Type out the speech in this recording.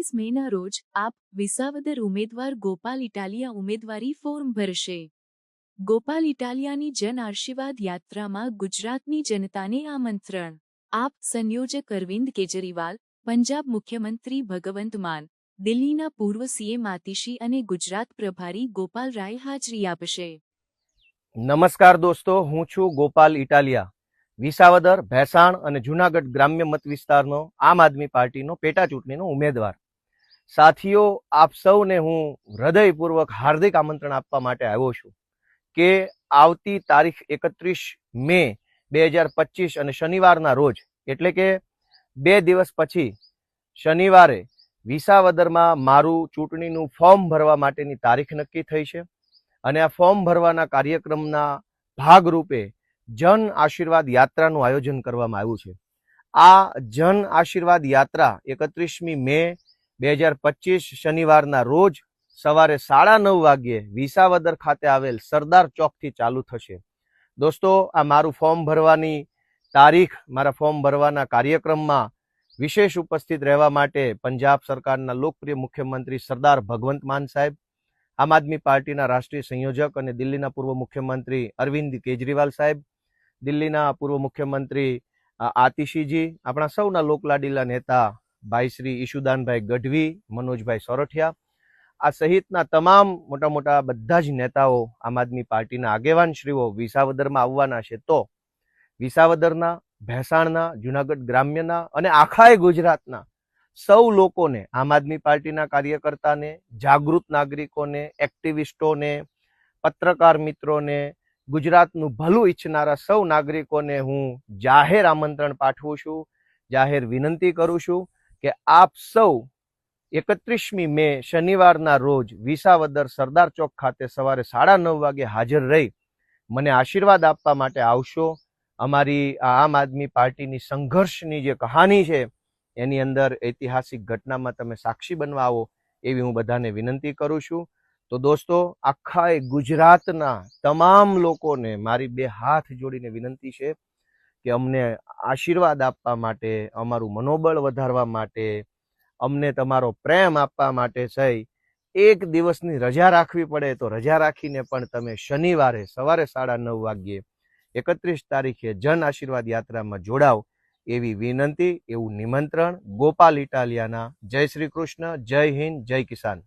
21 મેના રોજ આપ વિસાવદર ઉમેદવાર ગોપાલ ઇટાલિયા ઉમેદવારી ફોર્મ ભરશે। ગોપાલ ઇટાલિયાની જન આશીર્વાદ યાત્રામાં ગુજરાતની જનતાને આમંત્રણ। આપ સંયોજક અરવિંદ કેજરીવાલ, પંજાબ મુખ્યમંત્રી ભગવંત માન, દિલ્હીના પૂર્વ સીએમ આતિશી અને ગુજરાત પ્રભારી ગોપાલ રાય હાજરી આપશે। નમસ્કાર દોસ્તો, હું છું ગોપાલ ઇટાલિયા, વિસાવદર, ભેસાણ અને જૂનાગઢ ગ્રામ્ય મત વિસ્તારનો આમ આદમી પાર્ટીનો પેટા ચૂંટણીનો ઉમેદવાર। સાથીઓ, આપ સૌને હું હૃદયપૂર્વક હાર્દિક આમંત્રણ આપવા માટે આવ્યો છું કે આવતી તારીખ 31 મે 2025 અને શનિવારના રોજ, એટલે કે 2 દિવસ પછી શનિવારે વિસાવદરમાં મારું ચૂંટણીનું ફોર્મ ભરવા માટેની તારીખ નક્કી થઈ છે અને આ ફોર્મ ભરવાના કાર્યક્રમના ભાગરૂપે જન આશીર્વાદ યાત્રાનું આયોજન કરવામાં આવ્યું છે। આ જન આશીર્વાદ યાત્રા 31મી મે 2025 શનિવારના રોજ સવારે 9:30 વાગ્યે વિસાવદર ખાતે આવેલ સરદાર ચોકથી ચાલુ થશે। દોસ્તો, આ મારું ફોર્મ ભરવાની તારીખ, મારા ફોર્મ ભરવાના કાર્યક્રમમાં વિશેષ ઉપસ્થિત રહેવા માટે પંજાબ સરકારના લોકપ્રિય મુખ્યમંત્રી સરદાર ભગવંત માન સાહેબ, આમ આદમી પાર્ટીના રાષ્ટ્રીય સંયોજક અને દિલ્હીના પૂર્વ મુખ્યમંત્રી અરવિંદ કેજરીવાલ સાહેબ, દિલ્હીના પૂર્વ મુખ્યમંત્રી આતિશીજી, આપણા સૌના લોકલાડીલા નેતા ભાઈ શ્રી ઈશુદાનભાઈ ગઢવી, મનોજભાઈ સોરઠિયા, આ સહિતના તમામ મોટા મોટા બધા જ નેતાઓ, આમ આદમી પાર્ટીના આગેવાનશ્રીઓ વિસાવદરમાં આવવાના છે। તો વિસાવદરના, ભેસાણના, જૂનાગઢ ગ્રામ્યના અને આખાય ગુજરાતના સૌ લોકોને, આમ આદમી પાર્ટીના કાર્યકર્તાને, જાગૃત નાગરિકોને, એક્ટિવિસ્ટોને, પત્રકાર મિત્રોને, ગુજરાતનું ભલું ઈચ્છનારા સૌ નાગરિકોને હું જાહેર આમંત્રણ પાઠવું છું, જાહેર વિનંતી કરું છું કે આપ સૌ 31મી મે શનિવારના રોજ વિસાવદર સરદાર ચોક ખાતે સવારે 9:30 વાગે હાજર રહી મને આશીર્વાદ આપવા માટે આવશો। અમારી આમ આદમી પાર્ટીની સંઘર્ષની જે કહાની છે એની અંદર ઐતિહાસિક ઘટનામાં તમે સાક્ષી બનવા આવો એવી હું બધાને વિનંતી કરું છું। તો દોસ્તો, આખા ગુજરાતના તમામ લોકોને મારી 2 હાથ જોડીને વિનંતી છે કે અમને આશીર્વાદ આપવા માટે, અમારું મનોબળ વધારવા માટે, અમને તમારો પ્રેમ આપવા માટે થઈ 1 દિવસની રજા રાખવી પડે તો રજા રાખીને પણ તમે શનિવારે સવારે 9:30 વાગ્યે 31 તારીખે જન આશીર્વાદ યાત્રામાં જોડાવ એવી વિનંતી, એવું નિમંત્રણ। ગોપાલ ઇટાલિયાના। જય શ્રી કૃષ્ણ, જય હિન્દ, જય કિસાન।